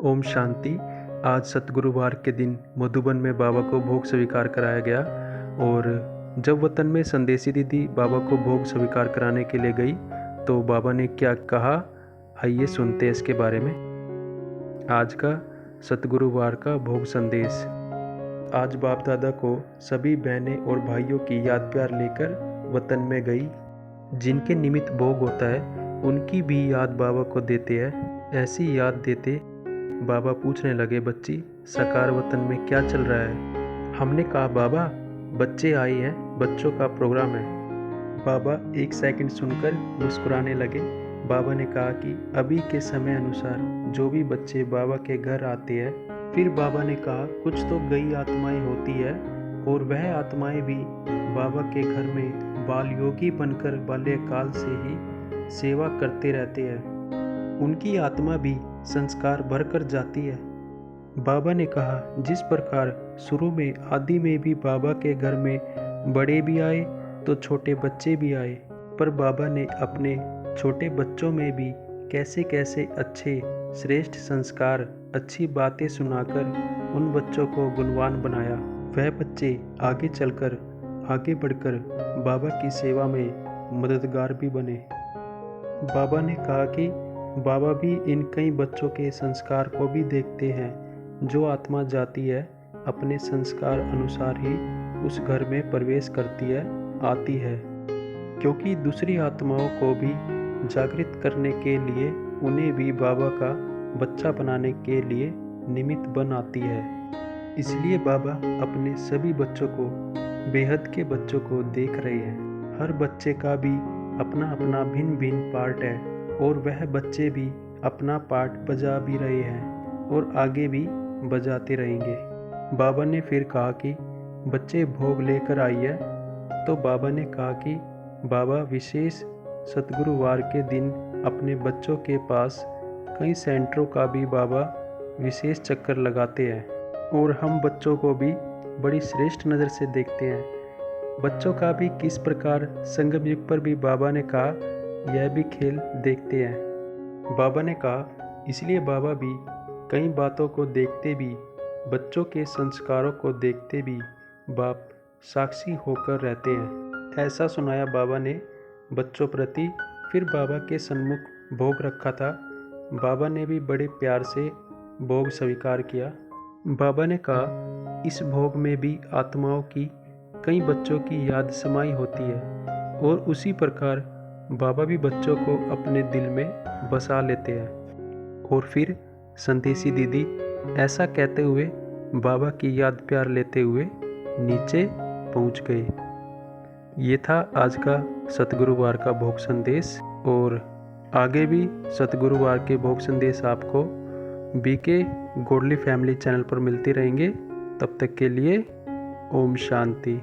ओम शांति। आज सतगुरुवार के दिन मधुबन में बाबा को भोग स्वीकार कराया गया और जब वतन में संदेशी दीदी बाबा को भोग स्वीकार कराने के लिए गई तो बाबा ने क्या कहा, आइए सुनते हैं इसके बारे में। आज का सतगुरुवार का भोग संदेश। आज बाप दादा को सभी बहनें और भाइयों की याद प्यार लेकर वतन में गई। जिनके निमित्त भोग होता है उनकी भी याद बाबा को देते हैं। ऐसी याद देते बाबा पूछने लगे, बच्ची सकार वतन में क्या चल रहा है। हमने कहा, बाबा बच्चे आए हैं, बच्चों का प्रोग्राम है। बाबा एक सेकंड सुनकर मुस्कुराने लगे। बाबा ने कहा कि अभी के समय अनुसार जो भी बच्चे बाबा के घर आते हैं, फिर बाबा ने कहा कुछ तो गई आत्माएं होती है और वह आत्माएं भी बाबा के घर में बाल योगी बनकर बाल्यकाल से ही सेवा करते रहते हैं। उनकी आत्मा भी संस्कार भरकर जाती है। बाबा ने कहा, जिस प्रकार शुरू में आदि में भी बाबा के घर में बड़े भी आए तो छोटे बच्चे भी आए, पर बाबा ने अपने छोटे बच्चों में भी कैसे कैसे अच्छे श्रेष्ठ संस्कार, अच्छी बातें सुनाकर उन बच्चों को गुणवान बनाया। वह बच्चे आगे चलकर आगे बढ़कर बाबा की सेवा में मददगार भी बने। बाबा ने कहा कि बाबा भी इन कई बच्चों के संस्कार को भी देखते हैं। जो आत्मा जाती है अपने संस्कार अनुसार ही उस घर में प्रवेश करती है, आती है, क्योंकि दूसरी आत्माओं को भी जागृत करने के लिए उन्हें भी बाबा का बच्चा बनाने के लिए निमित्त बन आती है। इसलिए बाबा अपने सभी बच्चों को, बेहद के बच्चों को देख रहे हैं। हर बच्चे का भी अपना अपना भिन्न भिन्न पार्ट है और वह बच्चे भी अपना पार्ट बजा भी रहे हैं और आगे भी बजाते रहेंगे। बाबा ने फिर कहा कि बच्चे भोग लेकर आइए। तो बाबा ने कहा कि बाबा विशेष सतगुरुवार के दिन अपने बच्चों के पास कई सेंटरों का भी बाबा विशेष चक्कर लगाते हैं और हम बच्चों को भी बड़ी श्रेष्ठ नज़र से देखते हैं। बच्चों का भी किस प्रकार संगम युग पर भी बाबा ने कहा यह भी खेल देखते हैं। बाबा ने कहा इसलिए बाबा भी कई बातों को देखते भी, बच्चों के संस्कारों को देखते भी बाप साक्षी होकर रहते हैं। ऐसा सुनाया बाबा ने बच्चों प्रति। फिर बाबा के सन्मुख भोग रखा था। बाबा ने भी बड़े प्यार से भोग स्वीकार किया। बाबा ने कहा इस भोग में भी आत्माओं की, कई बच्चों की याद समाई होती है और उसी प्रकार बाबा भी बच्चों को अपने दिल में बसा लेते हैं। और फिर संदेशी दीदी ऐसा कहते हुए बाबा की याद प्यार लेते हुए नीचे पहुंच गए। ये था आज का सतगुरुवार का भोग संदेश और आगे भी सतगुरुवार के भोग संदेश आपको बीके गॉडली फैमिली चैनल पर मिलते रहेंगे। तब तक के लिए ओम शांति।